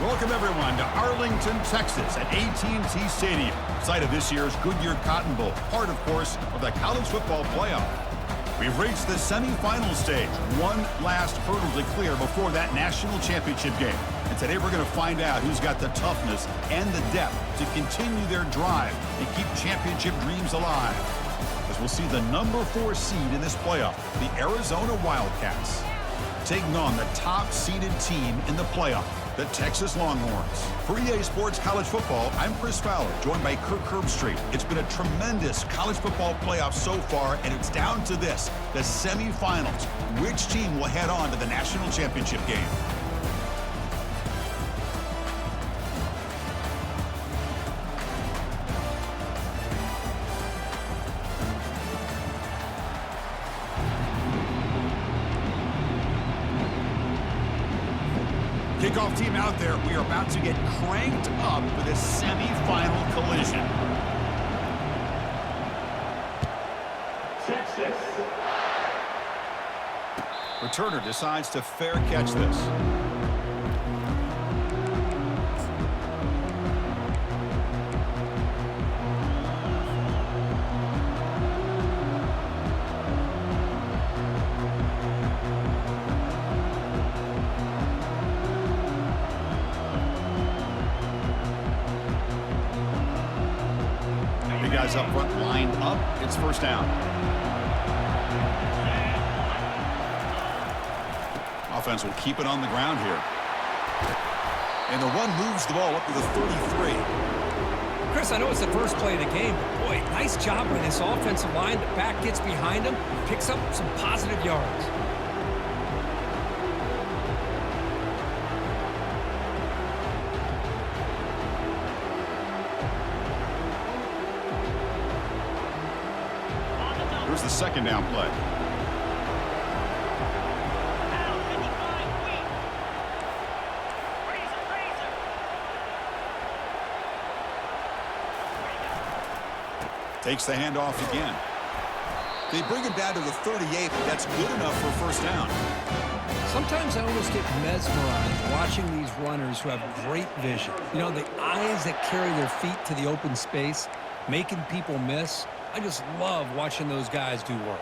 Welcome, everyone, to Arlington, Texas at AT&T Stadium, site of this year's Goodyear Cotton Bowl, part, of course, of the college football playoff. We've reached the semifinal stage, one last hurdle to clear before that national championship game. And today we're going to find out who's got the toughness and the depth to continue their drive and keep championship dreams alive. As we'll see the number 4 seed in this playoff, the Arizona Wildcats, taking on the top-seeded team in the playoff, the Texas Longhorns. For EA Sports College Football, I'm Chris Fowler, joined by Kirk Herbstreit. It's been a tremendous college football playoff so far, and it's down to this, the semifinals. Which team will head on to the national championship game? Kickoff team out there. We are about to get cranked up for this semi-final collision. Texas. Returner decides to fair catch this. Guys up front lined up. It's first down. Offense will keep it on the ground here. And the run moves the ball up to the 33. Chris, I know it's the first play of the game, but boy, nice job by this offensive line. The back gets behind him, picks up some positive yards. Here's the second down play. Takes the handoff again. They bring it down to the 38, but that's good enough for a first down. Sometimes I almost get mesmerized watching these runners who have great vision. You know, the eyes that carry their feet to the open space, making people miss. I just love watching those guys do work.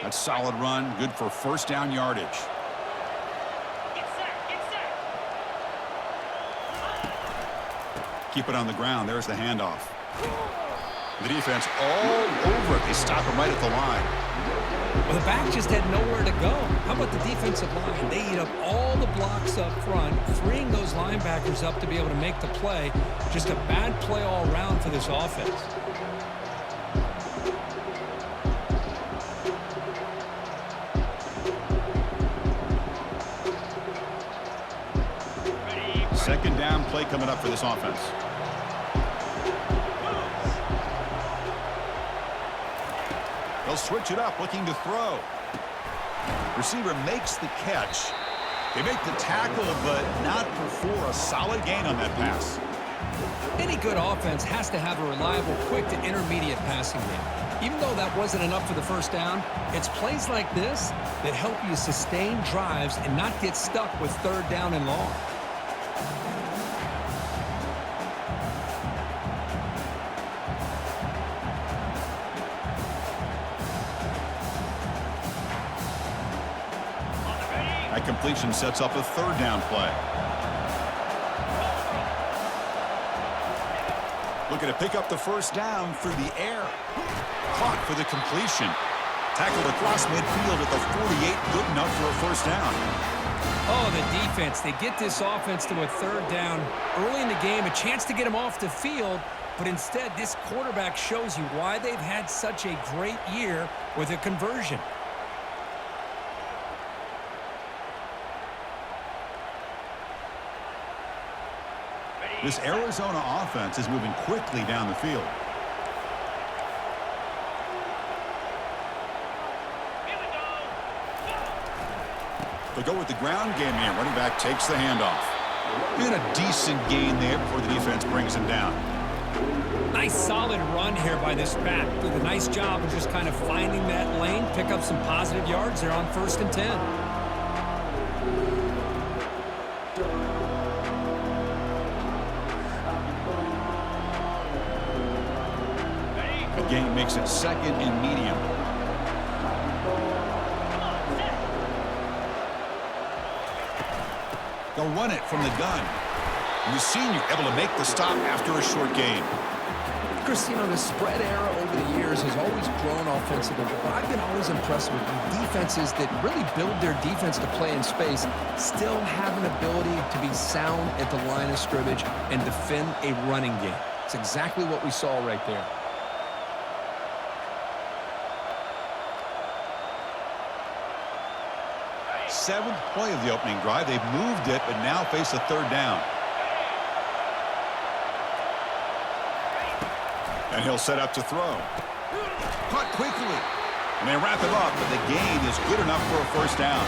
That's a solid run, good for first down yardage. Keep it on the ground. There's the handoff. The defense all over it. They stop him right at the line. Well, the back just had nowhere to go. How about the defensive line? They eat up all the blocks up front, freeing those linebackers up to be able to make the play. Just a bad play all around for this offense. Second down play coming up for this offense. They'll switch it up, looking to throw. Receiver makes the catch. They make the tackle, but not before a solid gain on that pass. Any good offense has to have a reliable, quick to intermediate passing game. Even though that wasn't enough for the first down, it's plays like this that help you sustain drives and not get stuck with third down and long. That completion sets up a third down play. Looking to pick up the first down through the air. Caught for the completion. Tackled across midfield at the 48, good enough for a first down. Oh, the defense. They get this offense to a third down early in the game, a chance to get them off the field, but instead this quarterback shows you why they've had such a great year with a conversion. This Arizona offense is moving quickly down the field. They'll go with the ground game here. Running back takes the handoff. And a decent gain there before the defense brings him down. Nice solid run here by this back. Did a nice job of just kind of finding that lane, pick up some positive yards there on 1st and 10. The gain makes it 2nd and medium. They'll run it from the gun. And the senior able to make the stop after a short gain. Chris, you know, the spread era over the years has always grown offensively, but I've been always impressed with defenses that really build their defense to play in space, still have an ability to be sound at the line of scrimmage and defend a running game. It's exactly what we saw right there. Seventh play of the opening drive. They've moved it, but now face a 3rd down. And he'll set up to throw. Caught quickly. And they wrap it up, but the gain is good enough for a 1st down.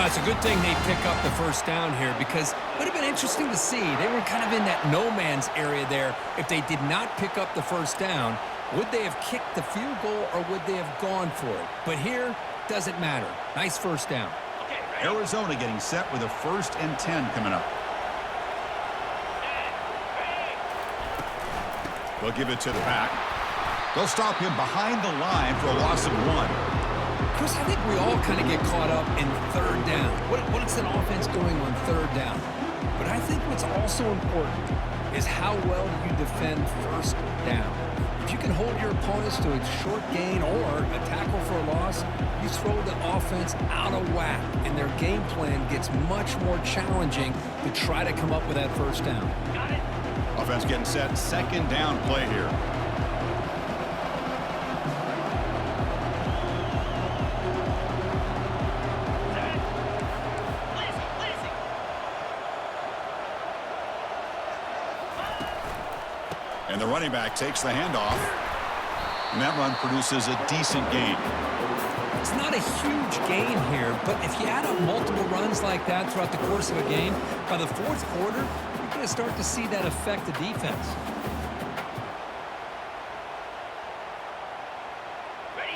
It's a good thing they pick up the 1st down here because it would have been interesting to see. They were kind of in that no man's area there. If they did not pick up the 1st down, would they have kicked the field goal or would they have gone for it? But here, doesn't matter. Nice 1st down. Arizona getting set with a 1st and 10 coming up. They'll give it to the back. They'll stop him behind the line for a loss of 1. Chris, I think we all kind of get caught up in 3rd down. What is an offense doing on 3rd down? But I think what's also important is how well you defend 1st down. If you can hold your opponents to a short gain or a tackle for a loss, you throw the offense out of whack, and their game plan gets much more challenging to try to come up with that 1st down. Got it. Offense getting set. 2nd down play here. And the running back takes the handoff. And that run produces a decent gain. It's not a huge gain here, but if you add up multiple runs like that throughout the course of a game, by the 4th quarter, you're going to start to see that affect the defense.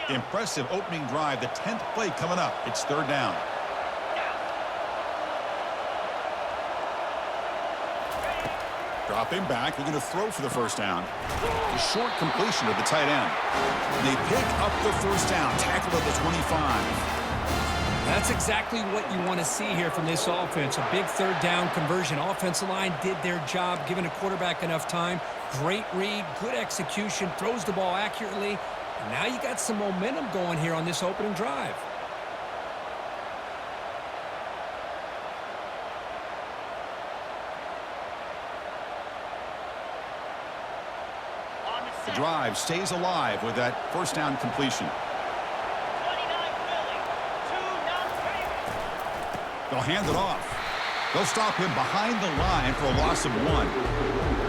Impressive opening drive. The 10th play coming up. It's 3rd down. Dropping back. We're going to throw for the 1st down. A short completion to the tight end. They pick up the 1st down. Tackled at the 25. That's exactly what you want to see here from this offense. A big 3rd down conversion. Offensive line did their job, giving a quarterback enough time. Great read, good execution, throws the ball accurately. And now you got some momentum going here on this opening drive. The drive stays alive with that 1st down completion. They'll hand it off. They'll stop him behind the line for a loss of 1.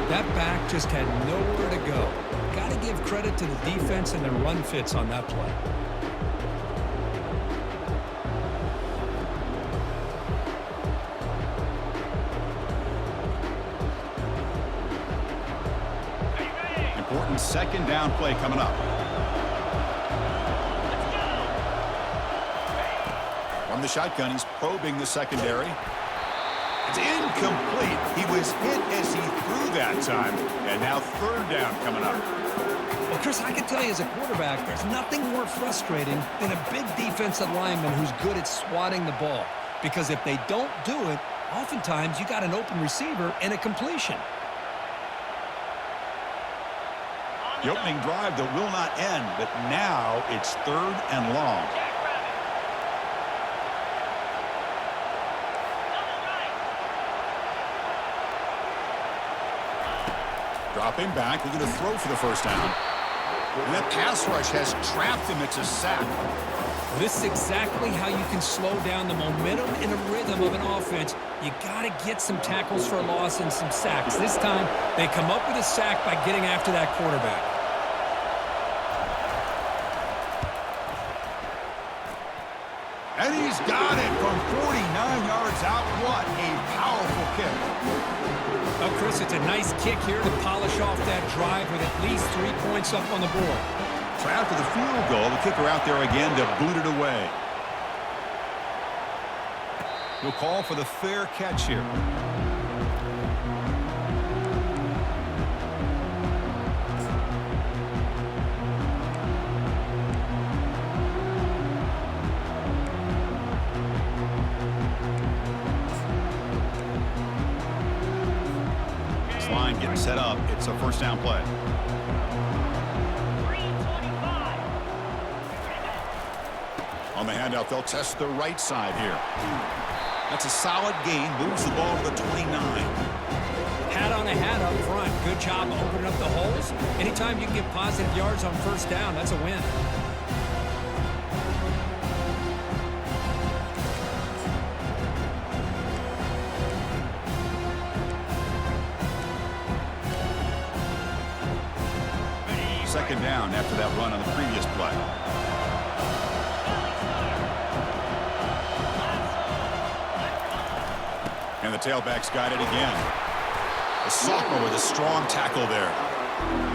That back just had nowhere to go. Got to give credit to the defense and their run fits on that play. Important 2nd down play coming up. From the shotgun, he's probing the secondary. It's incomplete. He was hit as he threw that time. And now 3rd down coming up. Well, Chris, I can tell you as a quarterback, there's nothing more frustrating than a big defensive lineman who's good at swatting the ball. Because if they don't do it, oftentimes you got an open receiver and a completion. The opening drive that will not end, but now it's 3rd and long. Dropping back, we're going to throw for the 1st down. And that pass rush has trapped him. It's a sack. This is exactly how you can slow down the momentum and the rhythm of an offense. You got to get some tackles for a loss and some sacks. This time, they come up with a sack by getting after that quarterback. And he's got it from is out. What a powerful kick. Well, Chris, it's a nice kick here to polish off that drive with at least 3 points up on the board. So after the field goal, the kicker out there again to boot it away. He'll call for the fair catch here. This line getting set up. It's a first down play. On the handout, they'll test the right side here. That's a solid gain. Moves the ball to the 29. Hat on a hat up front. Good job opening up the holes. Anytime you can get positive yards on first down, that's a win. Second down after that run on the previous play. And the tailback's got it again. The sophomore with a strong tackle there.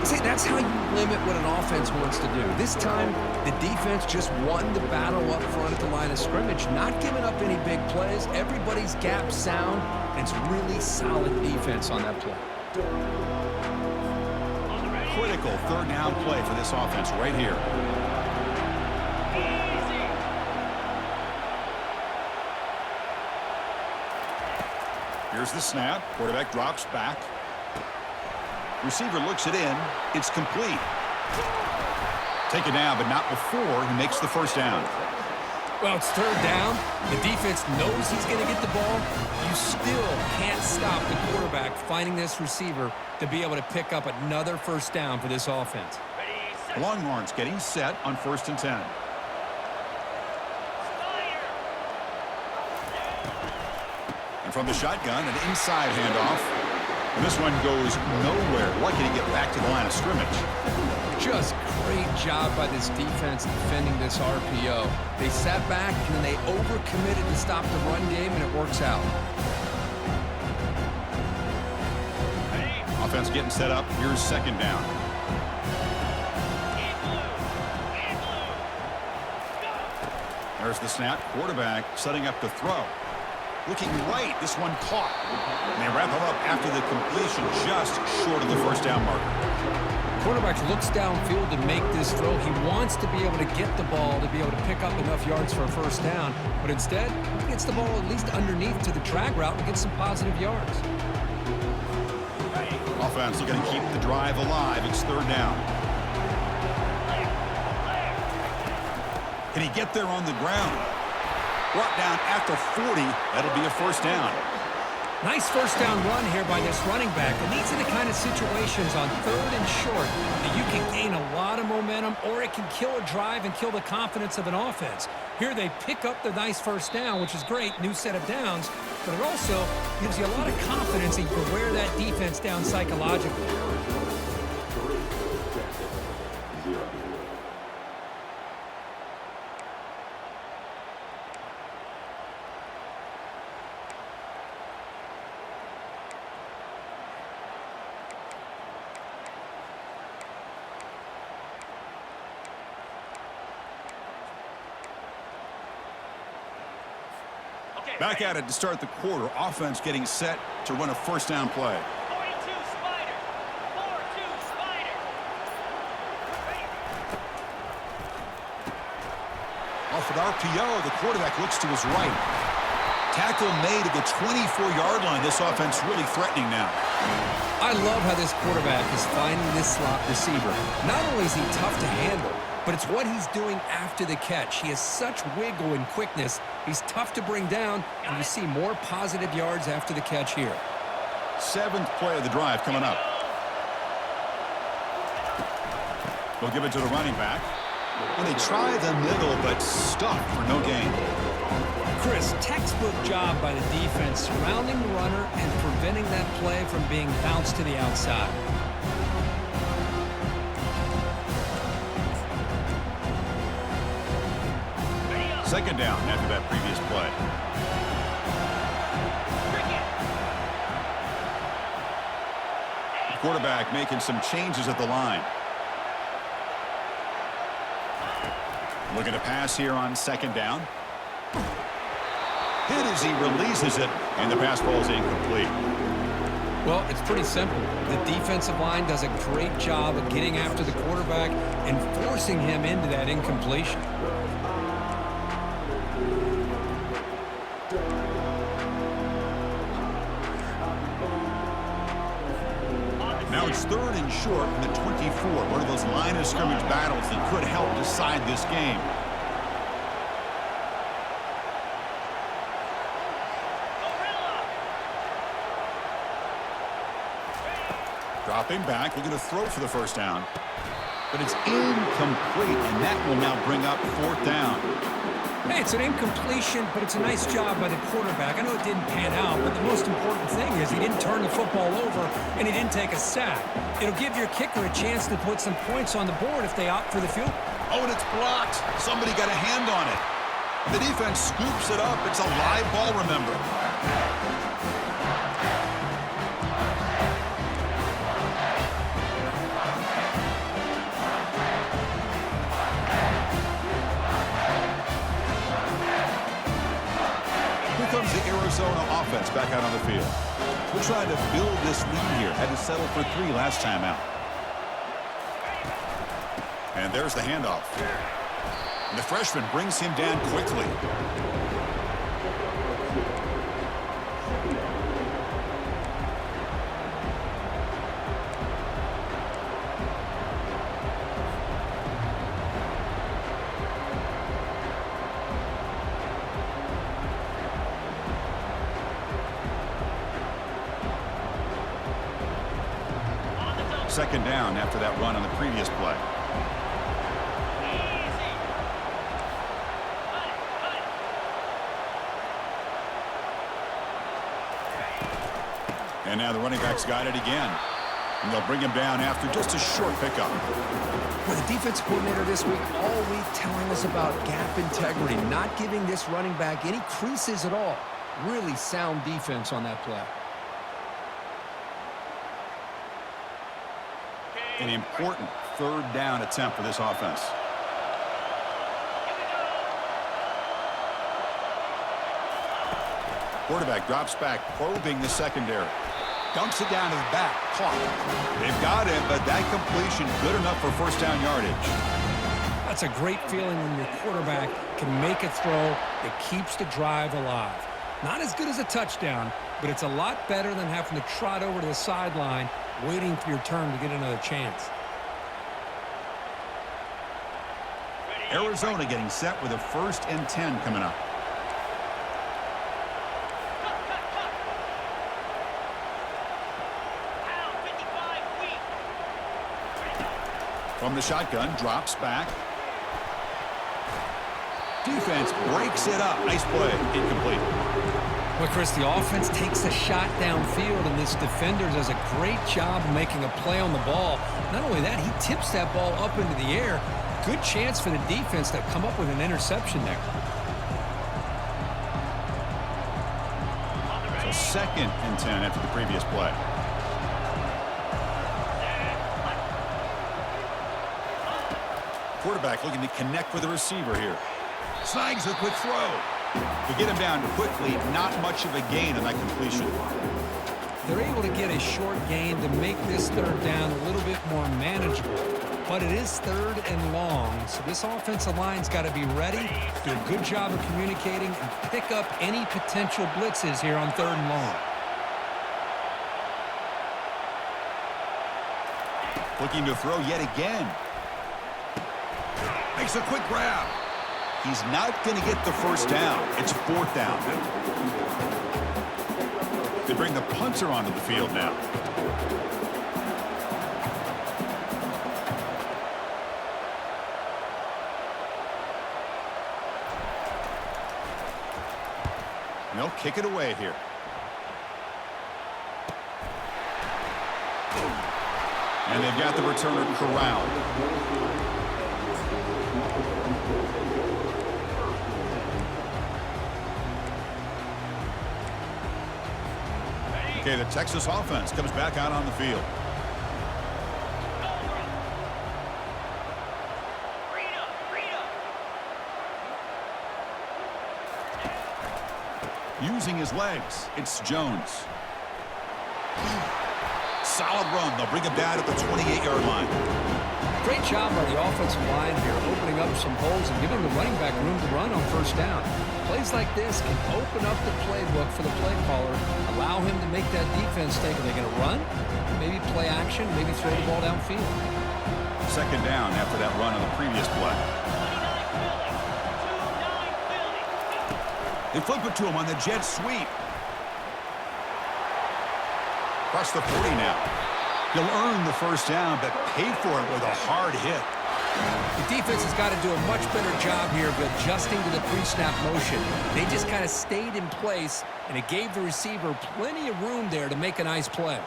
See, that's how you limit what an offense wants to do. This time, the defense just won the battle up front at the line of scrimmage, not giving up any big plays. Everybody's gap sound, and it's really solid defense on that play. Critical third down play for this offense right here. Here's the snap. Quarterback drops back. Receiver looks it in. It's complete. Take it down, but not before he makes the first down. Well, it's third down. The defense knows he's going to get the ball. You still can't stop the quarterback finding this receiver to be able to pick up another first down for this offense. Longhorns getting set on 1st and 10. And from the shotgun, an inside handoff. And this one goes nowhere. Lucky to get back to the line of scrimmage. Just great job by this defense defending this RPO. They sat back, and then they overcommitted to stop the run game, and it works out. Offense getting set up. Here's second down. There's the snap. Quarterback setting up to throw. Looking right. This one caught. And they wrap him up after the completion just short of the first down marker. Quarterback looks downfield to make this throw. He wants to be able to get the ball to be able to pick up enough yards for a first down. But instead, he gets the ball at least underneath to the drag route and gets some positive yards. Offense looking to keep the drive alive. It's third down. Can he get there on the ground? Brought down after 40. That'll be a first down. Nice first down run here by this running back. And these are the kind of situations on third and short that you can gain a lot of momentum, or it can kill a drive and kill the confidence of an offense. Here they pick up the nice first down, which is great, new set of downs, but it also gives you a lot of confidence that you can wear that defense down psychologically. Back at it to start the quarter. Offense getting set to run a first down play. 42 Spider. 4-2 Spider. Off with RPO, the quarterback looks to his right. Tackle made at the 24-yard line. This offense really threatening now. I love how this quarterback is finding this slot receiver. Not only is he tough to handle, but it's what he's doing after the catch. He has such wiggle and quickness. He's tough to bring down, and you see more positive yards after the catch here. 7th play of the drive coming up. They'll give it to the running back. And they try the middle, but stuffed for no gain. Chris, textbook job by the defense surrounding the runner and preventing that play from being bounced to the outside. Second down after that previous play. Quarterback making some changes at the line. Looking to pass here on second down. Hit as he releases it, and the pass ball is incomplete. Well, it's pretty simple. The defensive line does a great job of getting after the quarterback and forcing him into that incompletion. Now it's third and short from the 24. One of those line of scrimmage battles that could help decide this game. Dropping back, looking to throw for the first down. But it's incomplete, and that will now bring up fourth down. Hey, it's an incompletion, but it's a nice job by the quarterback. I know it didn't pan out, but the most important thing is he didn't turn the football over and he didn't take a sack. It'll give your kicker a chance to put some points on the board if they opt for the field. Oh, and it's blocked. Somebody got a hand on it. The defense scoops it up. It's a live ball, remember. Comes the Arizona offense back out on the field. We're trying to build this lead here. Had to settle for 3 last time out. And there's the handoff. And the freshman brings him down quickly. Second down after that run on the previous play. And now the running back's got it again. And they'll bring him down after just a short pickup. Well, the defense coordinator this week all week telling us about gap integrity, not giving this running back any creases at all. Really sound defense on that play. An important third down attempt for this offense. Quarterback drops back, probing the secondary. Dumps it down to the back. Caught. They've got him, but that completion good enough for first down yardage. That's a great feeling when your quarterback can make a throw that keeps the drive alive. Not as good as a touchdown, but it's a lot better than having to trot over to the sideline waiting for your turn to get another chance. Arizona getting set with a 1st and 10 coming up. From the shotgun, drops back. Defense breaks it up. Nice play. Incomplete. Well, Chris, the offense takes a shot downfield, and this defender does a great job of making a play on the ball. Not only that, he tips that ball up into the air. Good chance for the defense to come up with an interception there. So 2nd and 10 after the previous play. Quarterback looking to connect with the receiver here. Snags a quick throw. To get him down quickly, not much of a gain on that completion. They're able to get a short gain to make this third down a little bit more manageable. But it is 3rd and long, so this offensive line's got to be ready, do a good job of communicating, and pick up any potential blitzes here on 3rd and long. Looking to throw yet again. Makes a quick grab. He's not going to get the first down. It's 4th down. They bring the punter onto the field now. And they'll kick it away here. And they've got the returner corralled. Okay, the Texas offense comes back out on the field. Using his legs, it's Jones. Solid run. They'll bring him down at the 28-yard line. Great job by the offensive line here, opening up some holes and giving the running back room to run on first down. Plays like this can open up the playbook for the play caller, allow him to make that defense think, are they going to run? Maybe play action, maybe throw the ball downfield. Second down after that run on the previous play. They flip it to him on the jet sweep. Across the 40 now. He'll earn the first down, but pay for it with a hard hit. The defense has got to do a much better job here of adjusting to the pre-snap motion. They just kind of stayed in place, and it gave the receiver plenty of room there to make a nice play.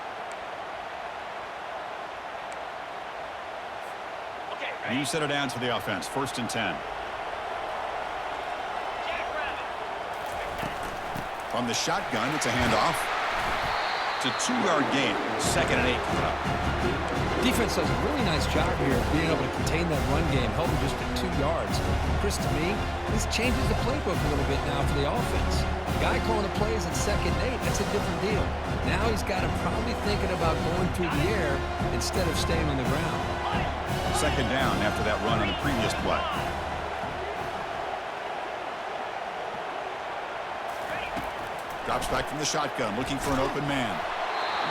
And you set it down to the offense. 1st and 10. From the shotgun, it's a handoff. It's a 2-yard gain. 2nd and 8 coming up. Defense does a really nice job here of being able to contain that run game, held him just at 2 yards. Chris, to me, this changes the playbook a little bit now for the offense. The guy calling the plays at 2nd and 8, that's a different deal. Now he's got him probably thinking about going through the air instead of staying on the ground. 2nd down after that run on the previous play. Drops back from the shotgun, looking for an open man.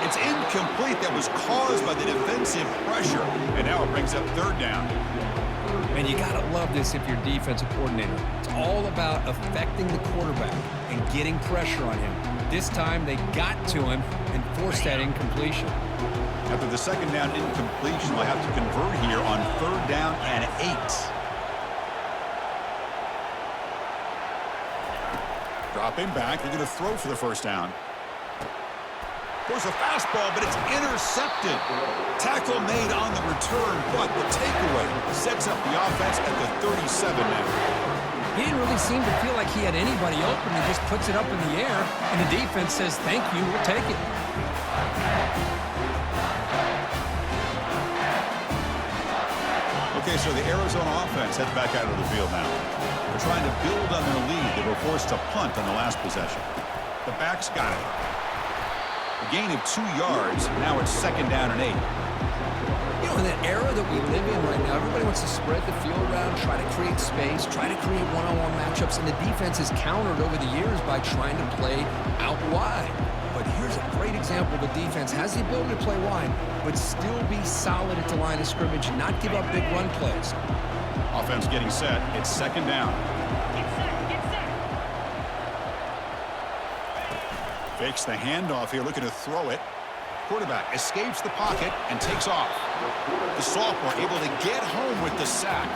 It's incomplete. That was caused by the defensive pressure. And now it brings up 3rd down. Man, you got to love this if you're a defensive coordinator. It's all about affecting the quarterback and getting pressure on him. This time they got to him and forced that incompletion. After the 2nd down incompletion, they'll have to convert here on 3rd down and 8. Dropping back. They're going to throw for the 1st down. There's a fastball, but it's intercepted. Tackle made on the return, but the takeaway sets up the offense at the 37 now. He didn't really seem to feel like he had anybody open. He just puts it up in the air, and the defense says, thank you, we'll take it. Okay, so the Arizona offense heads back out of the field now. They're trying to build on their lead. They were forced to punt on the last possession. The backs got it. A gain of 2 yards. Now it's 2nd down and 8. You know, in that era that we live in right now, everybody wants to spread the field around, try to create space, try to create one-on-one matchups, and the defense is countered over the years by trying to play out wide. But here's a great example. The defense has the ability to play wide, but still be solid at the line of scrimmage and not give up big run plays. Offense getting set. It's 2nd down. Fakes the handoff here, looking to throw it. Quarterback escapes the pocket and takes off. The sophomore able to get home with the sack.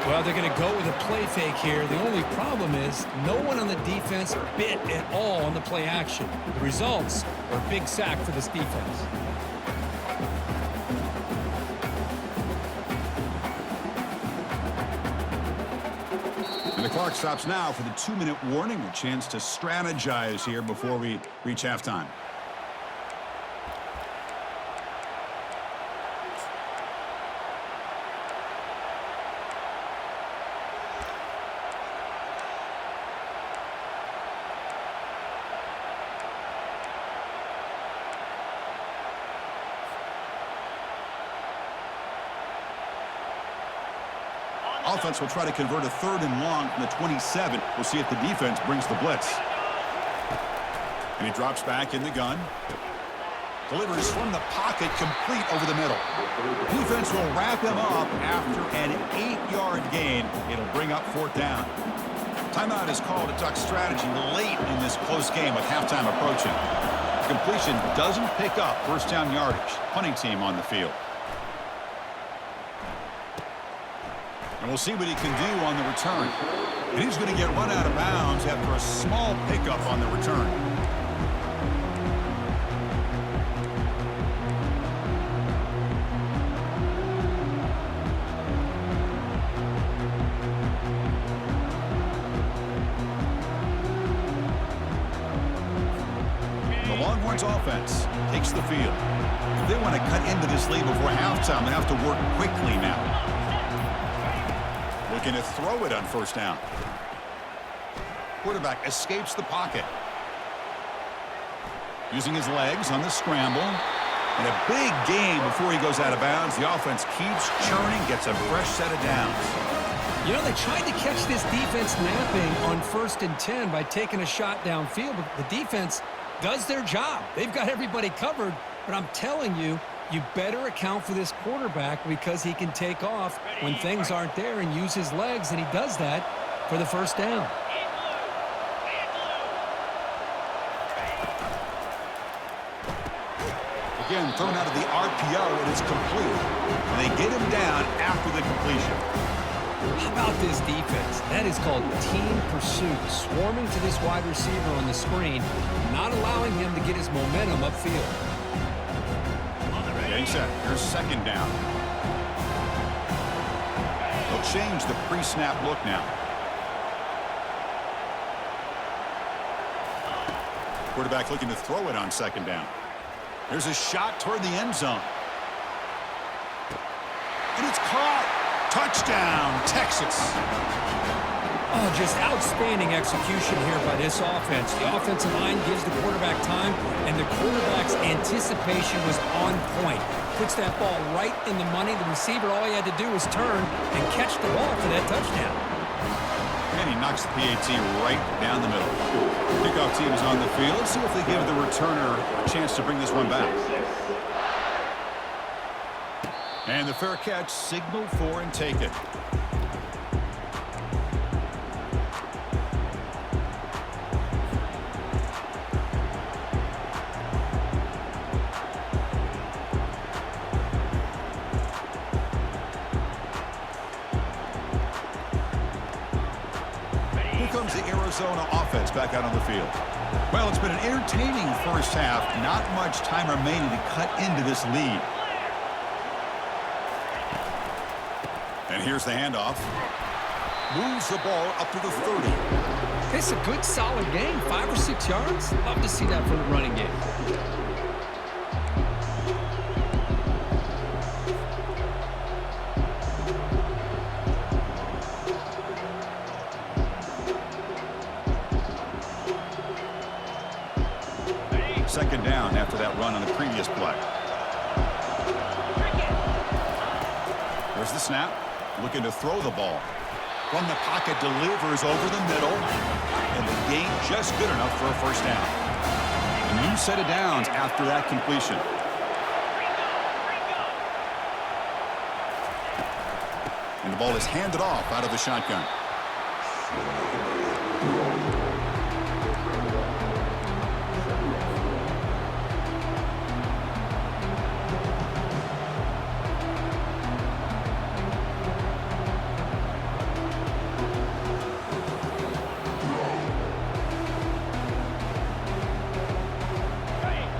Well, they're going to go with a play fake here. The only problem is no one on the defense bit at all on the play action. The results are a big sack for this defense. And the clock stops now for the 2-minute warning. A chance to strategize here before we reach halftime. Offense will try to convert a 3rd and long from the 27. We'll see if the defense brings the blitz. And he drops back in the gun. Delivers from the pocket, complete over the middle. Defense will wrap him up after an 8-yard gain. It'll bring up 4th down. Timeout is called to talk strategy late in this close game with halftime approaching. Completion doesn't pick up 1st down yardage. Punting team on the field. And we'll see what he can do on the return. And he's going to get run out of bounds after a small pickup on the return. The Longhorns offense takes the field. If they want to cut into this lead before halftime, they have to work quickly now. Looking to throw it on 1st down. Quarterback escapes the pocket. using his legs on the scramble. And a big game before he goes out of bounds. The offense keeps churning, gets a fresh set of downs. You know, they tried to catch this defense napping on 1st and 10 by taking a shot downfield, but the defense does their job. They've got everybody covered, but I'm telling you, you better account for this quarterback because he can take off when things aren't there and use his legs, and he does that for the first down. Again, thrown out of the RPO, and it's complete. And they get him down after the completion. How about this defense? That is called team pursuit. Swarming to this wide receiver on the screen, not allowing him to get his momentum upfield. Getting set. Here's 2nd down. They'll change the pre-snap look now. Quarterback looking to throw it on 2nd down. There's a shot toward the end zone. And it's caught. Touchdown, Texas. Oh, just outstanding execution here by this offense. The offensive line gives the quarterback time, and the quarterback's anticipation was on point. Puts that ball right in the money. The receiver, all he had to do was turn and catch the ball for that touchdown. And he knocks the PAT right down the middle. Kickoff team is on the field. Let's see if they give the returner a chance to bring this one back. And the fair catch, signal for and take it. Here comes the Arizona offense back out on the field. Well, it's been an entertaining first half. Not much time remaining to cut into this lead. And here's the handoff. Moves the ball up to the 30. It's a good, solid game. 5 or 6 yards. Love to see that for the running game. Second down after that run on the previous play. There's the snap. Looking to throw the ball. From the pocket, delivers over the middle. And the gain just good enough for a first down. A new set of downs after that completion. And the ball is handed off out of the shotgun.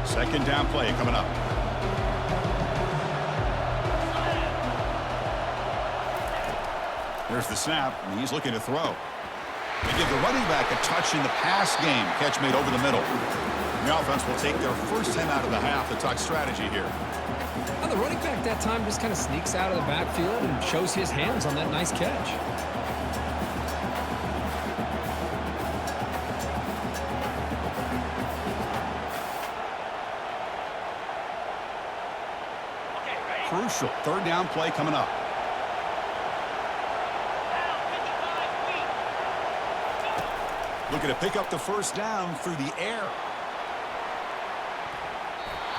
Second down play coming up. There's the snap, and he's looking to throw. They give the running back a touch in the pass game. Catch made over the middle. The offense will take their first 10 out of the half to talk strategy here. Well, the running back that time just kind of sneaks out of the backfield and shows his hands on that nice catch. Crucial third down play coming up. Looking to pick up the first down through the air.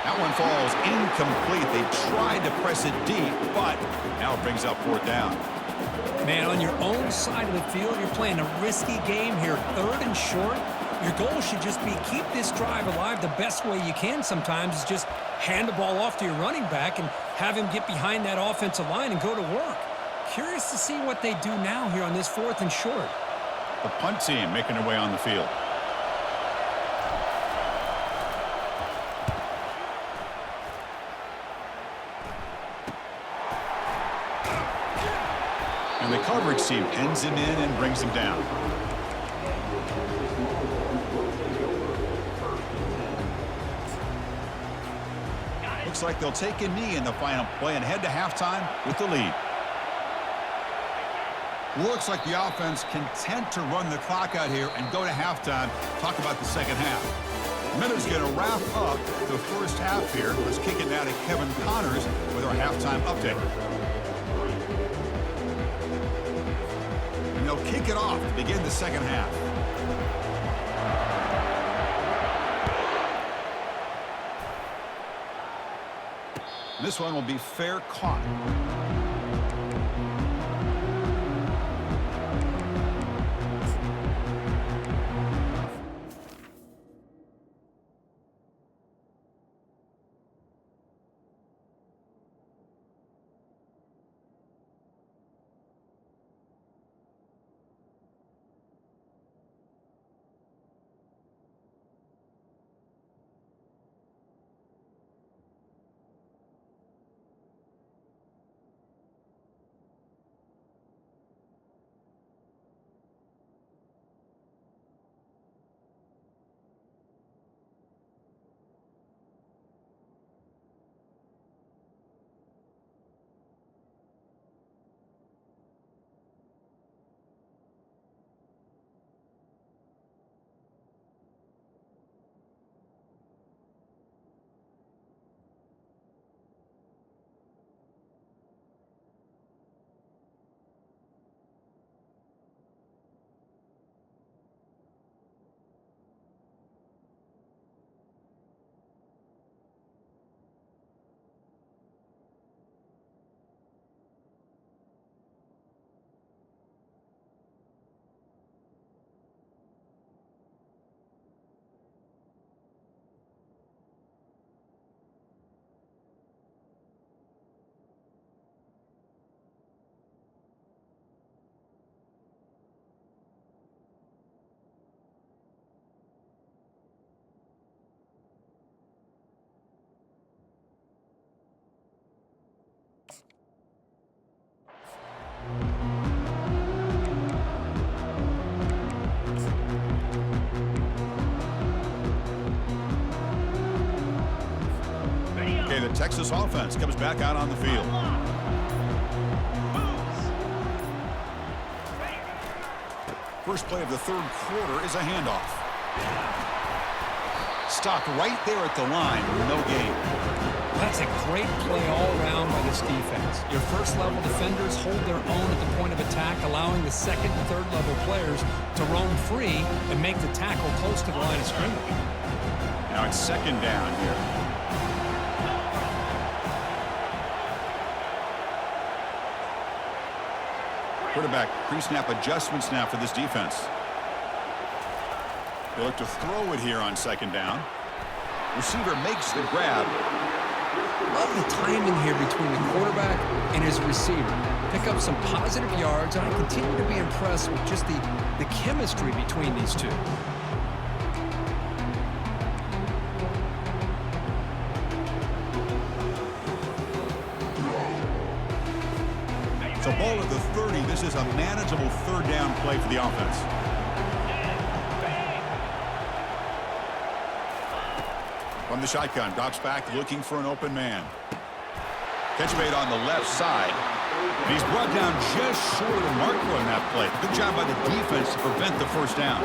That one falls incomplete. They tried to press it deep, but now it brings up fourth down. Man, on your own side of the field, you're playing a risky game here. 3rd and short. Your goal should just be keep this drive alive the best way you can sometimes is just hand the ball off to your running back and have him get behind that offensive line and go to work. Curious to see what they do now here on this 4th and short. The punt team making their way on the field. And the coverage team pins him in and brings him down. Looks like they'll take a knee in the final play and head to halftime with the lead. Looks like the offense content to run the clock out here and go to halftime. Talk about the second half. Minutes going to wrap up the first half here. Let's kick it now to Kevin Connors with our halftime update. And they'll kick it off to begin the second half. This one will be fair caught. The Texas offense comes back out on the field. First play of the third quarter is a handoff. Stopped right there at the line, no gain. That's a great play all around by this defense. Your first-level defenders hold their own at the point of attack, allowing the second and third-level players to roam free and make the tackle close to the line of scrimmage. Now it's second down here. Quarterback pre-snap adjustments now for this defense. They look to throw it here on second down. Receiver makes the grab. Love the timing here between the quarterback and his receiver. Pick up some positive yards, and I continue to be impressed with just the chemistry between these two. So ball at the 30. This is a manageable third down play for the offense. From the shotgun, drops back looking for an open man. Catch made on the left side. And he's brought down just short of the marker on that play. Good job by the defense to prevent the first down.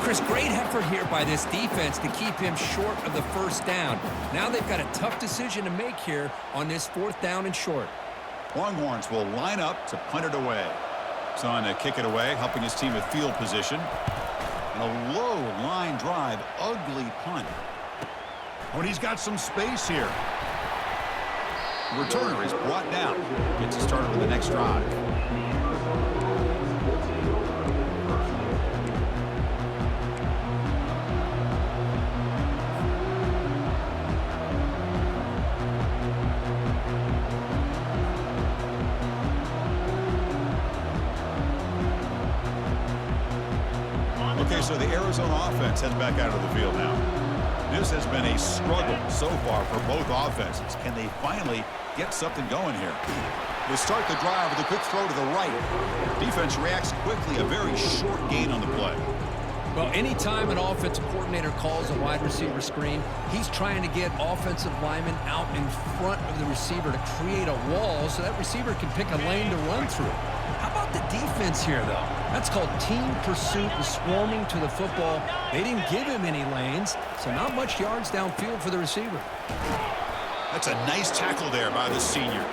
Chris, great effort here by this defense to keep him short of the first down. Now they've got a tough decision to make here on this fourth down and short. Longhorns will line up to punt it away. Son to kick it away, helping his team with field position. And a low line drive, ugly punt. Oh, and he's got some space here. The returner is brought down. Gets started with the next drive. Okay, so the Arizona offense heads back out of the field now. This has been a struggle so far for both offenses. Can they finally get something going here? They start the drive with a quick throw to the right. Defense reacts quickly, a very short gain on the play. Well, anytime an offensive coordinator calls a wide receiver screen, he's trying to get offensive linemen out in front of the receiver to create a wall so that receiver can pick a lane to run through. How about the defense here, though. That's called team pursuit and swarming to the football. They didn't give him any lanes, so not much yards downfield for the receiver. That's a nice tackle there by the senior.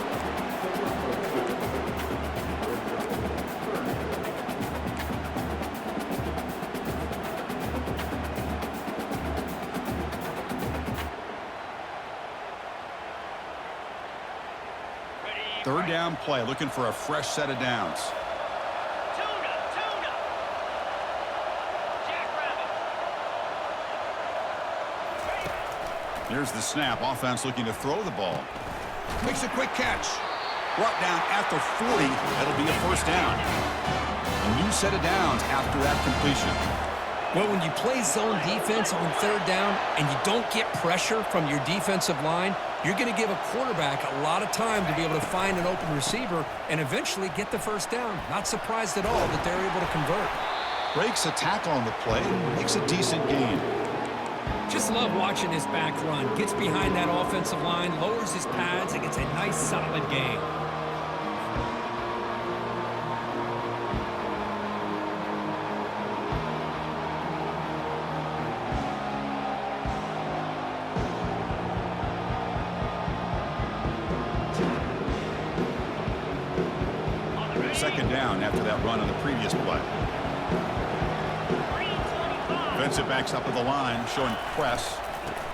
Third down play, looking for a fresh set of downs. Tuna. Jackrabbit. Here's the snap. Offense looking to throw the ball. Makes a quick catch. Brought down at the 40. That'll be a first down. A new set of downs after that completion. Well, when you play zone defense on third down and you don't get pressure from your defensive line, you're going to give a quarterback a lot of time to be able to find an open receiver and eventually get the first down. Not surprised at all that they're able to convert. Breaks a tackle on the play, makes a decent gain. Just love watching his back run. Gets behind that offensive line, lowers his pads, and gets a nice solid gain. Second down after that run on the previous play. Defensive backs up at the line, showing press.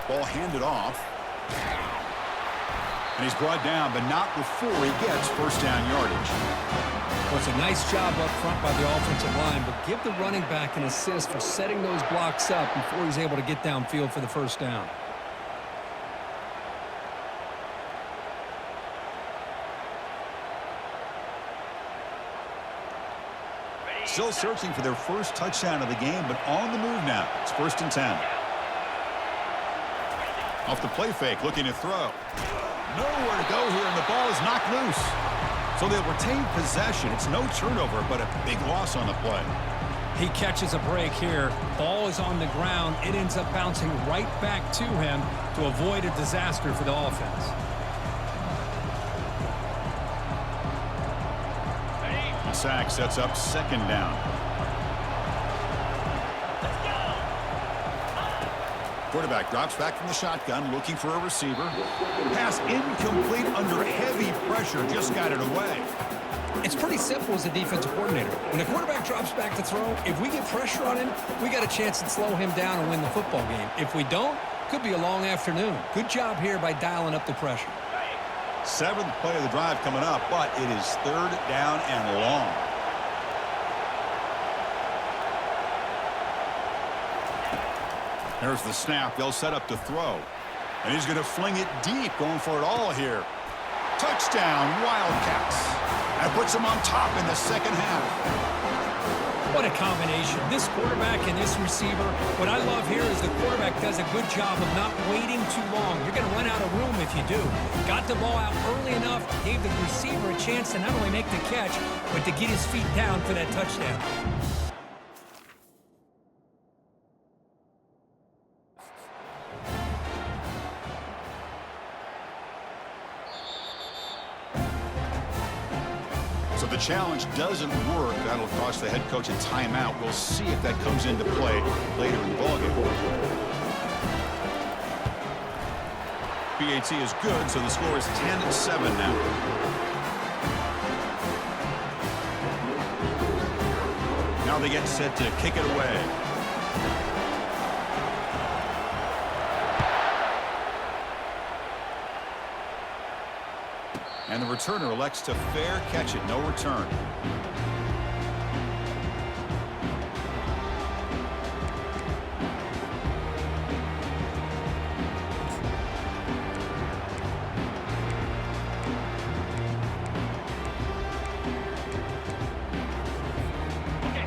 Ball handed off. And he's brought down, but not before he gets first down yardage. Well, it's a nice job up front by the offensive line, but give the running back an assist for setting those blocks up before he's able to get downfield for the first down. Still searching for their first touchdown of the game, but on the move now. It's 1st and 10. Off the play fake, looking to throw. Nowhere to go here, and the ball is knocked loose. So they'll retain possession. It's no turnover, but a big loss on the play. He catches a break here. Ball is on the ground. It ends up bouncing right back to him to avoid a disaster for the offense. The sack sets up second down. Quarterback drops back from the shotgun, looking for a receiver. Pass incomplete under heavy pressure, just got it away. It's pretty simple as a defensive coordinator. When the quarterback drops back to throw, if we get pressure on him, we got a chance to slow him down and win the football game. If we don't, could be a long afternoon. Good job here by dialing up the pressure. 7th play of the drive coming up, but it is third down and long. There's the snap. They'll set up to throw. And he's going to fling it deep, going for it all here. Touchdown, Wildcats. That puts them on top in the second half. What a combination. This quarterback and this receiver. What I love here is the quarterback does a good job of not waiting too long. You're going to run out of room if you do. Got the ball out early enough, gave the receiver a chance to not only make the catch, but to get his feet down for that touchdown. So the challenge doesn't work. That'll cost the head coach a timeout. We'll see if that comes into play later in the ballgame. PAT is good, so the score is 10-7 now. Now they get set to kick it away. And the returner elects to fair catch it. No return.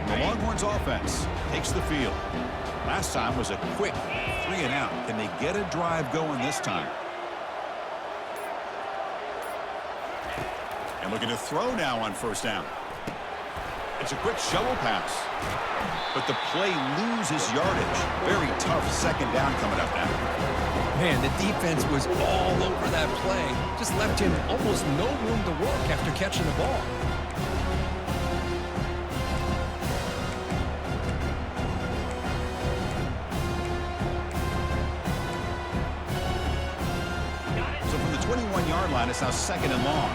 The Longhorns offense takes the field. Last time was a quick 3-and-out. Can they get a drive going this time? And looking to throw now on first down. It's a quick shovel pass. But the play loses yardage. Very tough second down coming up now. Man, the defense was all over that play. Just left him almost no room to work after catching the ball. 21-yard line. It's now 2nd and long.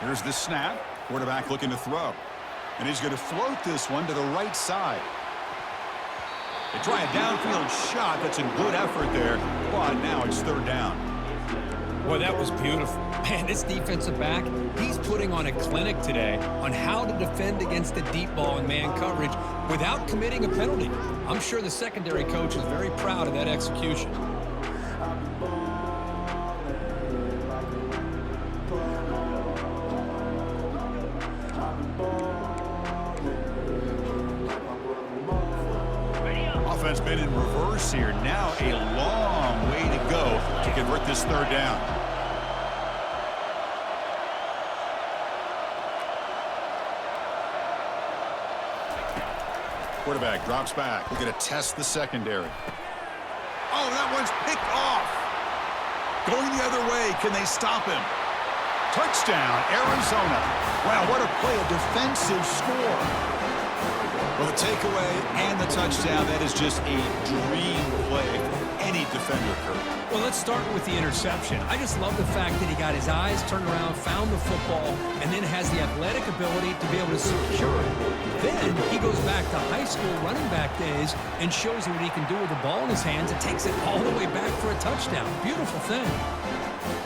Here's the snap. Quarterback looking to throw. And he's going to float this one to the right side. They try a downfield shot. That's a good effort there. But now it's 3rd down. Boy, that was beautiful. Man, this defensive back, he's putting on a clinic today on how to defend against the deep ball and man coverage without committing a penalty. I'm sure the secondary coach is very proud of that execution. Offense been in reverse here. Now a long way to go to convert this 3rd down. Quarterback drops back. We're going to test the secondary. Oh, that one's picked off. Going the other way. Can they stop him? Touchdown, Arizona. Wow, what a play, a defensive score. Well, the takeaway and the touchdown, that is just a dream play for any defender, Kurt. Well, let's start with the interception. I just love the fact that he got his eyes turned around, found the football, and then has the athletic ability to be able to secure it. Then he goes back to high school running back days and shows you what he can do with the ball in his hands and takes it all the way back for a touchdown. Beautiful thing.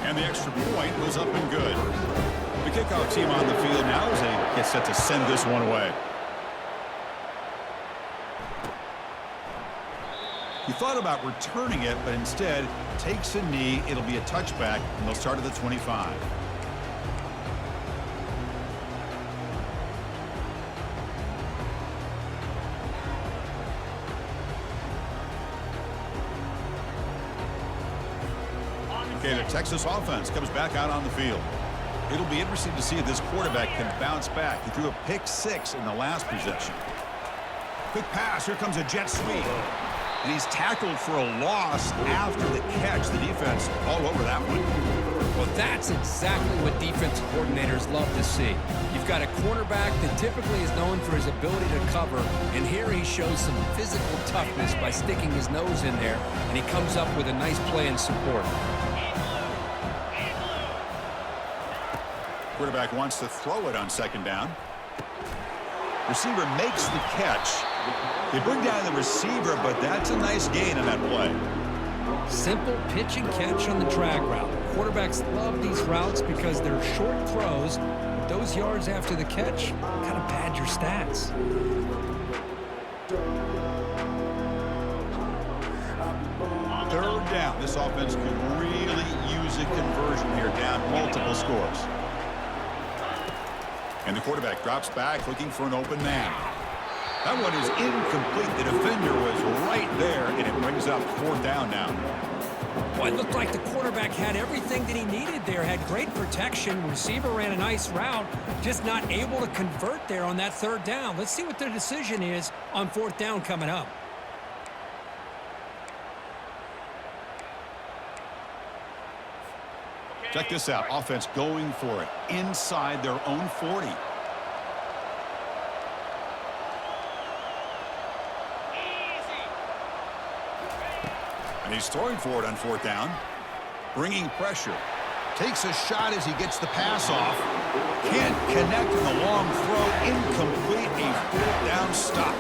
And the extra point was up and good. The kickoff team on the field now as they get set to send this one away. He thought about returning it, but instead takes a knee. It'll be a touchback, and they'll start at the 25. Okay, the Texas offense comes back out on the field. It'll be interesting to see if this quarterback can bounce back. He threw a pick-6 in the last possession. Quick pass. Here comes a jet sweep. And he's tackled for a loss after the catch. The defense all over that one. Well, that's exactly what defensive coordinators love to see. You've got a quarterback that typically is known for his ability to cover, and here he shows some physical toughness by sticking his nose in there, and he comes up with a nice play in support. Quarterback wants to throw it on 2nd down. Receiver makes the catch. They bring down the receiver, but that's a nice gain on that play. Simple pitch and catch on the drag route. Quarterbacks love these routes because they're short throws. But those yards after the catch kind of pad your stats. 3rd down. This offense could really use a conversion here, down multiple scores. And the quarterback drops back looking for an open man. That one is incomplete. The defender was right there, and it brings up 4th down now. Well, it looked like the quarterback had everything that he needed there. Had great protection. Receiver ran a nice route. Just not able to convert there on that 3rd down. Let's see what their decision is on 4th down coming up. Check this out. Offense going for it inside their own 40. And he's throwing for it on 4th down. Bringing pressure. Takes a shot as he gets the pass off. Can't connect in the long throw. Incomplete. A 4th down stop.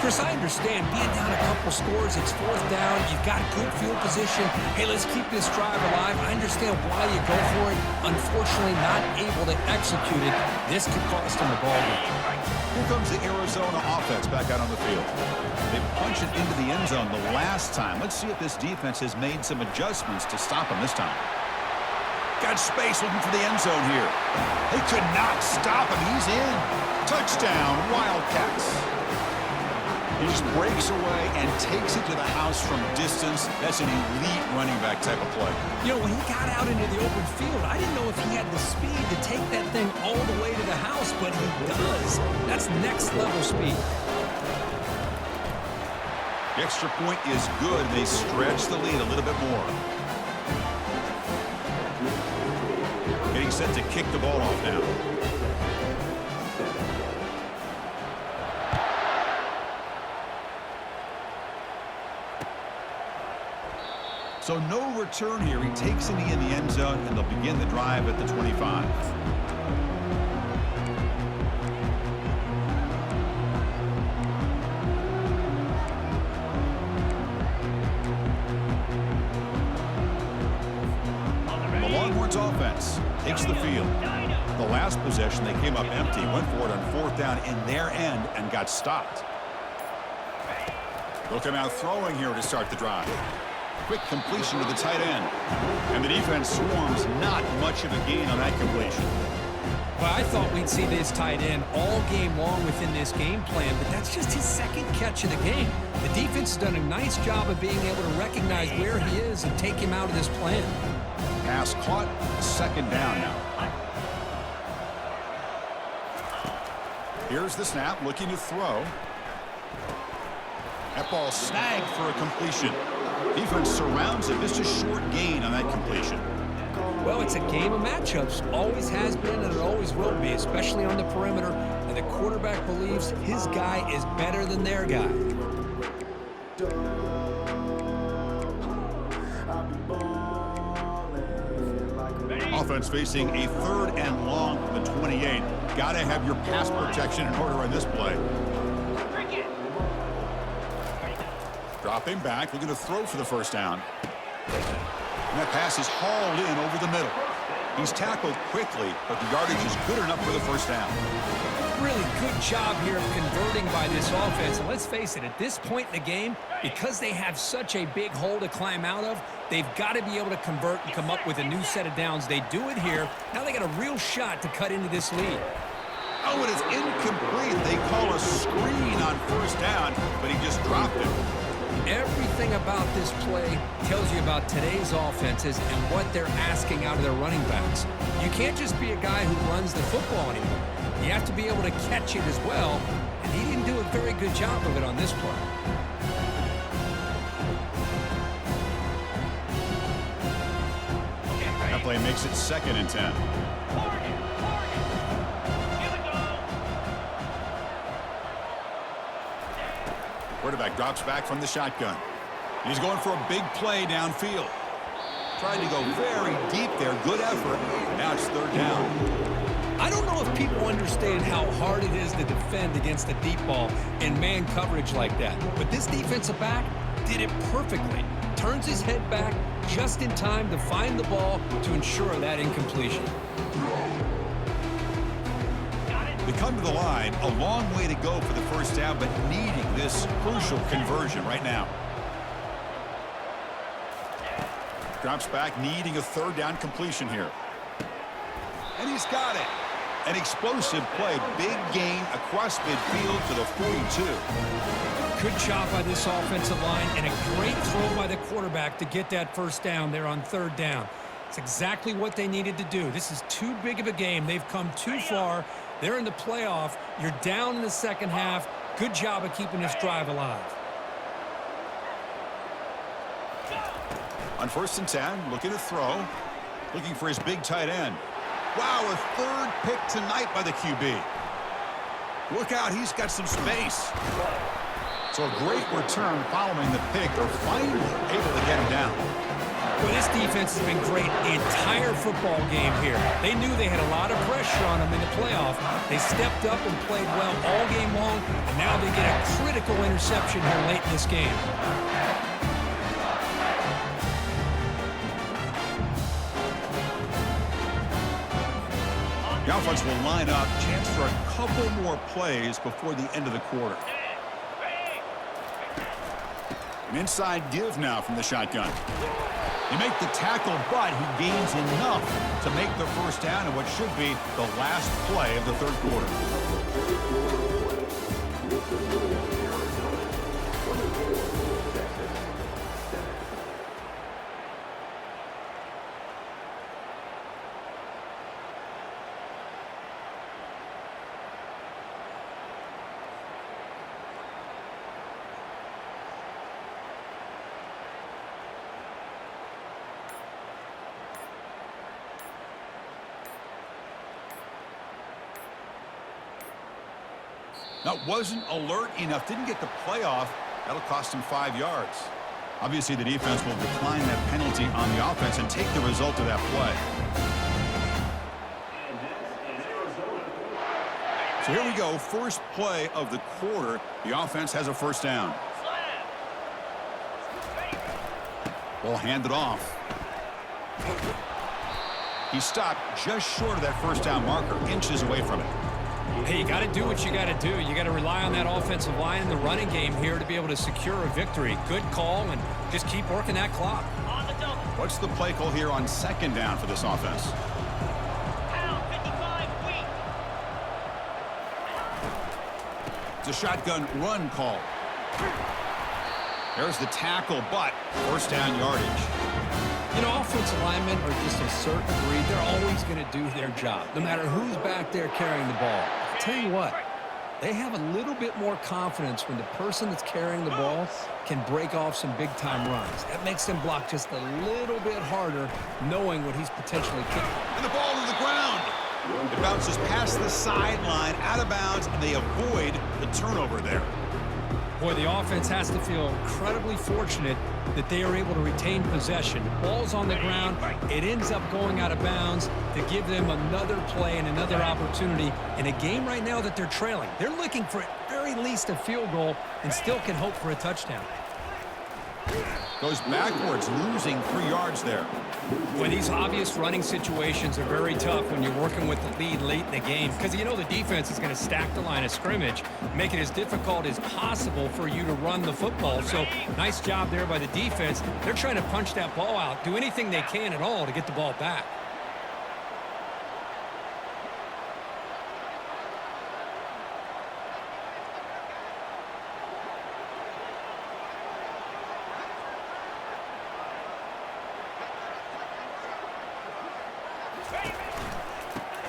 Chris, I understand being down a couple scores, it's 4th down, you've got good field position. Hey, let's keep this drive alive. I understand why you go for it. Unfortunately, not able to execute it. This could cost him the ball game. Here comes the Arizona offense back out on the field. They punch it into the end zone the last time. Let's see if this defense has made some adjustments to stop him this time. Got space looking for the end zone here. They could not stop him. He's in. Touchdown, Wildcats. He just breaks away and takes it to the house from distance. That's an elite running back type of play. You know, when he got out into the open field, I didn't know if he had the speed to take that thing all the way to the house, but he does. That's next level speed. The extra point is good. They stretch the lead a little bit more. Getting set to kick the ball off now. So no return here. He takes it in the end zone, and they'll begin the drive at the 25. The Longhorns offense takes the field. The last possession, they came up empty, went for it on 4th down in their end and got stopped. They'll come out throwing here to start the drive. Quick completion to the tight end. And the defense swarms, not much of a gain on that completion. Well, I thought we'd see this tight end all game long within this game plan, but that's just his second catch of the game. The defense has done a nice job of being able to recognize where he is and take him out of this plan. Pass caught, 2nd down now. Here's the snap, looking to throw. That ball snagged for a completion. Defense surrounds it. Just a short gain on that completion. Well, it's a game of matchups. Always has been and it always will be, especially on the perimeter. And the quarterback believes his guy is better than their guy. Offense facing a 3rd and long from the 28. Got to have your pass protection in order on this play. Dropping back, looking to throw for the 1st down. And that pass is hauled in over the middle. He's tackled quickly, but the yardage is good enough for the 1st down. Really good job here of converting by this offense. And let's face it, at this point in the game, because they have such a big hole to climb out of, they've got to be able to convert and come up with a new set of downs. They do it here. Now they got a real shot to cut into this lead. Oh, and it's incomplete. They call a screen on 1st down, but he just dropped it. Everything about this play tells you about today's offenses and what they're asking out of their running backs. You can't just be a guy who runs the football anymore. You have to be able to catch it as well, and he didn't do a very good job of it on this play. That play makes it 2nd and 10. Quarterback drops back from the shotgun. He's going for a big play downfield. Tried to go very deep there. Good effort. Now it's 3rd down. I don't know if people understand how hard it is to defend against a deep ball in man coverage like that. But this defensive back did it perfectly. Turns his head back just in time to find the ball to ensure that incompletion. They come to the line, a long way to go for the 1st down, but needing this crucial conversion right now. Drops back, needing a 3rd down completion here. And he's got it. An explosive play, big gain across midfield to the 42. Good job by this offensive line and a great throw by the quarterback to get that 1st down there on 3rd down. It's exactly what they needed to do. This is too big of a game. They've come too far. They're in the playoff. You're down in the 2nd half. Good job of keeping this drive alive. On 1st and 10, looking to throw. Looking for his big tight end. Wow, a 3rd pick tonight by the QB. Look out, he's got some space. So a great return following the pick. They're finally able to get him down. Well, this defense has been great the entire football game here. They knew they had a lot of pressure on them in the playoff. They stepped up and played well all game long, and now they get a critical interception here late in this game. The offense will line up. Chance for a couple more plays before the end of the quarter. An inside give now from the shotgun. You make the tackle, but he gains enough to make the 1st down in what should be the last play of the 3rd quarter. That wasn't alert enough. Didn't get the playoff. That'll cost him 5 yards. Obviously, the defense will decline that penalty on the offense and take the result of that play. So here we go, first play of the quarter. The offense has a first down. Ball handed off. He stopped just short of that first down marker, inches away from it. Hey, you got to do what you got to do. You got to rely on that offensive line in the running game here to be able to secure a victory. Good call, and just keep working that clock. What's the play call here on second down for this offense? It's a shotgun run call. There's the tackle, but first down yardage. You know, offensive linemen are just a certain breed. They're always going to do their job, no matter who's back there carrying the ball. I'll tell you what, they have a little bit more confidence when the person that's carrying the ball can break off some big-time runs. That makes them block just a little bit harder, knowing what he's potentially kicking. And the ball to the ground. It bounces past the sideline, out of bounds, and they avoid the turnover there. Boy, the offense has to feel incredibly fortunate that they are able to retain possession. The ball's on the ground. It ends up going out of bounds to give them another play and another opportunity in a game right now that they're trailing. They're looking for at very least a field goal and still can hope for a touchdown. Goes backwards, losing 3 yards there. Boy, these obvious running situations are very tough when you're working with the lead late in the game because you know the defense is going to stack the line of scrimmage, make it as difficult as possible for you to run the football. So nice job there by the defense. They're trying to punch that ball out, do anything they can at all to get the ball back.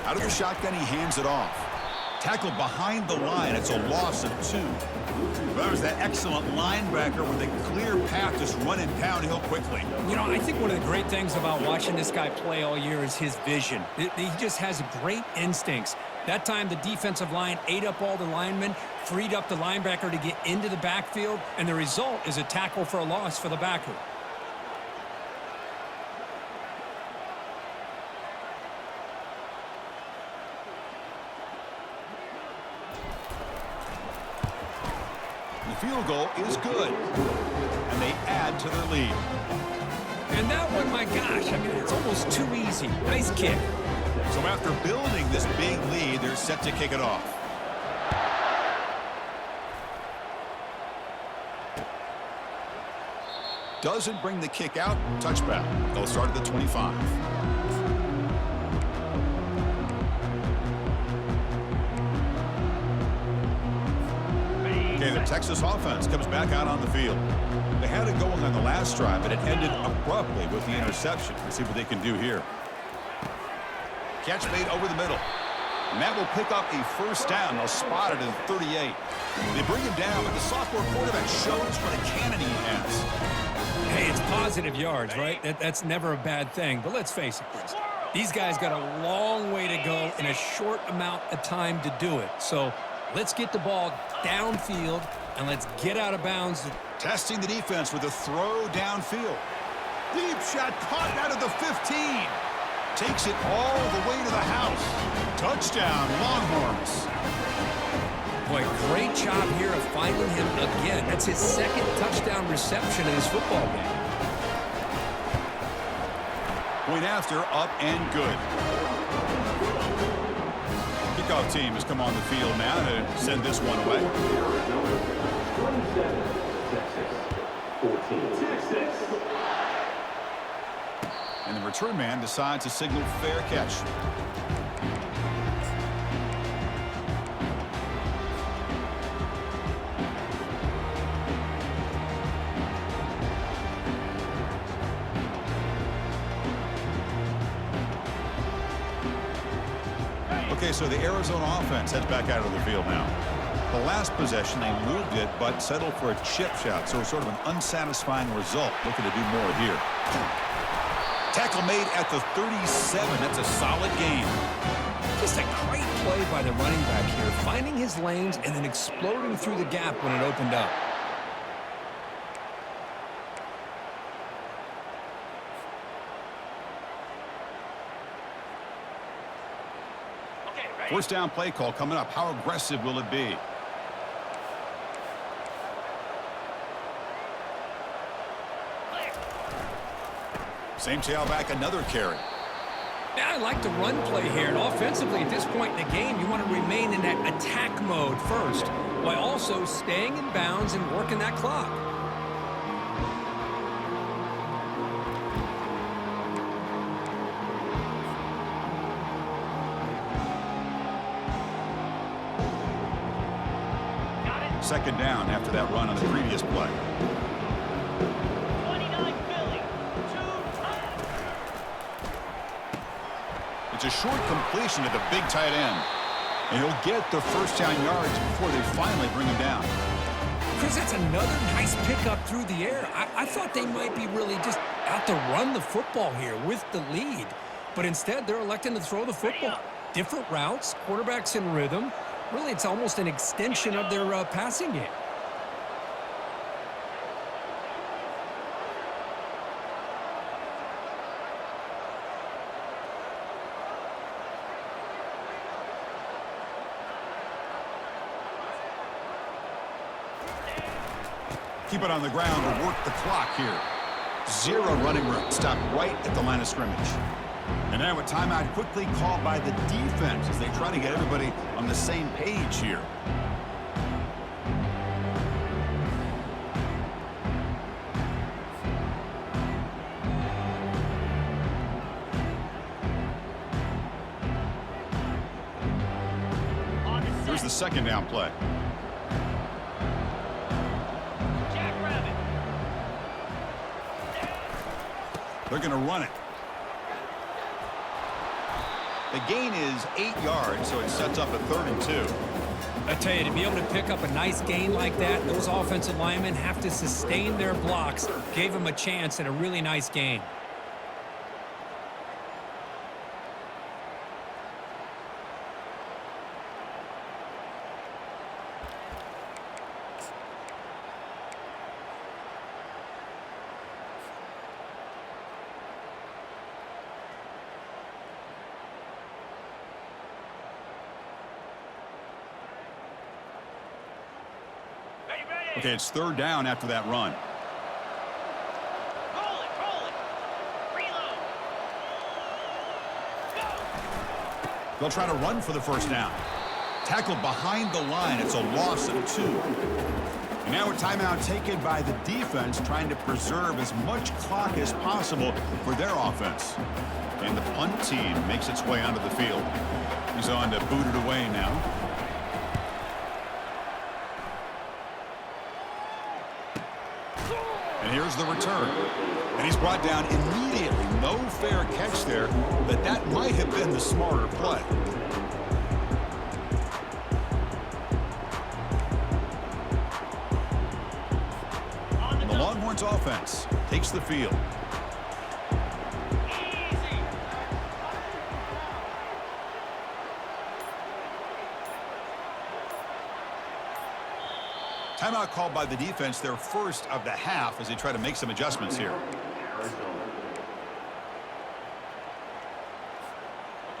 Out of the shotgun, he hands it off. Tackle behind the line. It's a loss of 2. That was that excellent linebacker with a clear path just running downhill quickly. You know, I think one of the great things about watching this guy play all year is his vision. He just has great instincts. That time, the defensive line ate up all the linemen, freed up the linebacker to get into the backfield, and the result is a tackle for a loss for the backer. Field goal is good, and they add to their lead. And that one, my gosh, I mean, it's almost too easy. Nice kick. So after building this big lead, they're set to kick it off. Doesn't bring the kick out. Touchback. They'll start at the 25. Okay, the Texas offense comes back out on the field. They had it going on the last drive, but it ended abruptly with the interception. Let's see what they can do here. Catch made over the middle. And that will pick up a first down. They'll spot it at 38. They bring him down, but the sophomore quarterback shows what a cannon he has. Hey, it's positive yards, right? That's never a bad thing. But let's face it, Chris. These guys got a long way to go in a short amount of time to do it. So let's get the ball downfield, and let's get out of bounds. Testing the defense with a throw downfield. Deep shot caught out of the 15. Takes it all the way to the house. Touchdown, Longhorns. Boy, great job here of finding him again. That's his second touchdown reception in this football game. Point after, up and good. Kickoff team has come on the field now to send this one away. 27, Texas. And the return man decides to signal fair catch. Okay, so the Arizona offense heads back out of the field now. The last possession, they moved it, but settled for a chip shot, so sort of an unsatisfying result. Looking to do more here. Tackle made at the 37. That's a solid gain. Just a great play by the running back here, finding his lanes and then exploding through the gap when it opened up. First down play call coming up. How aggressive will it be? Same tailback, another carry. Yeah, I like the run play here. And offensively, at this point in the game, you want to remain in that attack mode first, while also staying in bounds and working that clock. Got it. Second down after that run on the previous play. 29 Philly. 2 times. It's a short completion to the big tight end. And he'll get the first down yards before they finally bring him down. Chris, that's another nice pickup through the air. I thought they might be really just out to run the football here with the lead. But instead, they're electing to throw the football. Different routes, quarterbacks in rhythm. Really, it's almost an extension of their passing game. Keep it on the ground to work the clock here. 0 running room. Stop right at the line of scrimmage. And now a timeout quickly called by the defense as they try to get everybody on the same page here. On the Here's the second down play. Jackrabbit. They're going to run it. The gain is 8 yards, so it sets up a 3rd and 2. I tell you, to be able to pick up a nice gain like that, those offensive linemen have to sustain their blocks. Gave them a chance at a really nice gain. Ready, ready. Okay, it's 3rd down after that run. Roll it, roll it. Reload. Go. They'll try to run for the first down. Tackled behind the line. It's a loss of 2. And now a timeout taken by the defense, trying to preserve as much clock as possible for their offense. And the punt team makes its way onto the field. He's on to boot it away now. And here's the return. And he's brought down immediately. No fair catch there, but that might have been the smarter play. On the The Longhorns offense takes the field. easy. Timeout called by the defense, their first of the half, as they try to make some adjustments here.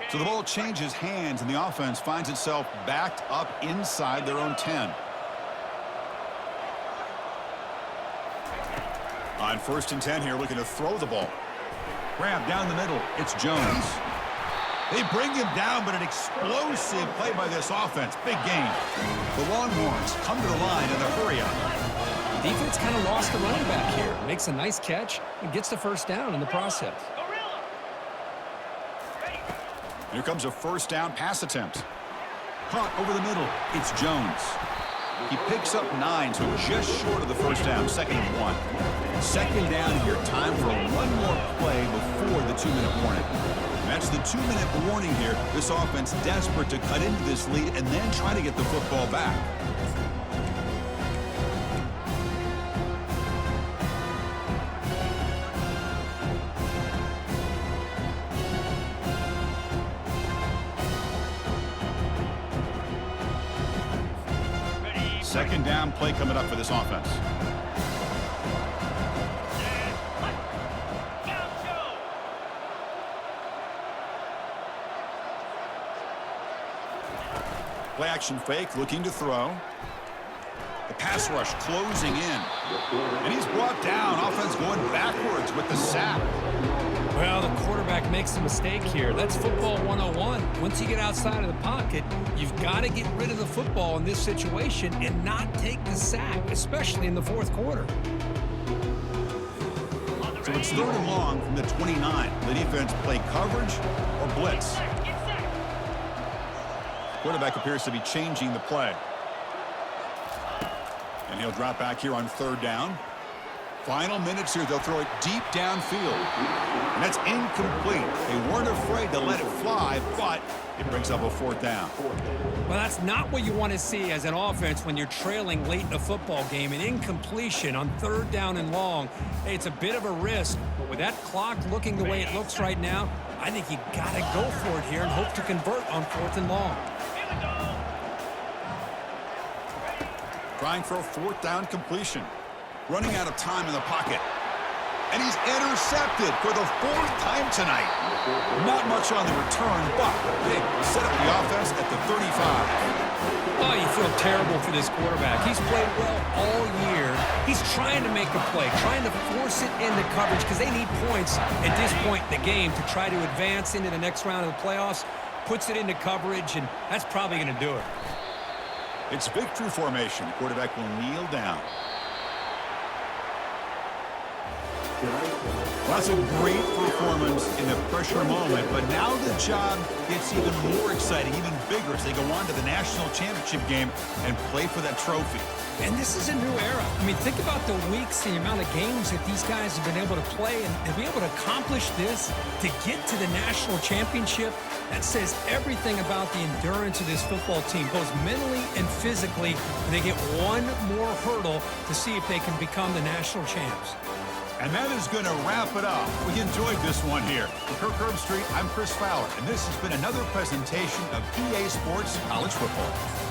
So the ball changes hands, and the offense finds itself backed up inside their own 10. On 1st and 10 here, looking to throw the ball. Grab down the middle. It's Jones. They bring him down, but an explosive play by this offense. Big game. The Longhorns come to the line in the hurry-up. Defense kind of lost the running back here. Makes a nice catch and gets the first down in the process. Gorilla. Ready. Here comes a first down pass attempt. Caught over the middle. It's Jones. He picks up 9, so just short of the first down. 2nd and 1. Second down here. Time for one more play before the 2-minute warning. And that's the 2-minute warning here. This offense desperate to cut into this lead and then try to get the football back. Ready. Second down play coming up for this offense. Gaucho. 2 Play action fake, looking to throw. The pass rush closing in. And he's brought down. Offense going backwards with the sack. Well, the quarterback makes a mistake here. That's football 101. Once you get outside of the pocket, you've got to get rid of the football in this situation and not take the sack, especially in the fourth quarter. So it's third and long from the 29. The defense play coverage or blitz. Get set. Quarterback appears to be changing the play. And he'll drop back here on third down. Final minutes here, they'll throw it deep downfield. And that's incomplete. They weren't afraid to let it fly, but it brings up a fourth down. Well, that's not what you want to see as an offense when you're trailing late in a football game. An incompletion on third down and long. Hey, it's a bit of a risk, but with that clock looking the way it looks right now, I think you got to go for it here and hope to convert on fourth and long. Here we go. Trying for a fourth down completion. Running out of time in the pocket. And he's intercepted for the fourth time tonight. Not much on the return, but they set up the offense at the 35. Oh, you feel terrible for this quarterback. He's played well all year. He's trying to make a play, trying to force it into coverage because they need points at this point in the game to try to advance into the next round of the playoffs. Puts it into coverage, and that's probably going to do it. It's victory formation. The quarterback will kneel down. Well, that's a great performance in the pressure moment, but now the job gets even more exciting, even bigger as they go on to the national championship game and play for that trophy. And this is a new era. I mean, think about the weeks and the amount of games that these guys have been able to play and to be able to accomplish this, to get to the national championship. That says everything about the endurance of this football team, both mentally and physically. And they get one more hurdle to see if they can become the national champs. And that is going to wrap it up. We enjoyed this one here. For Kirk Herbstreit, I'm Chris Fowler, and this has been another presentation of EA Sports College Football.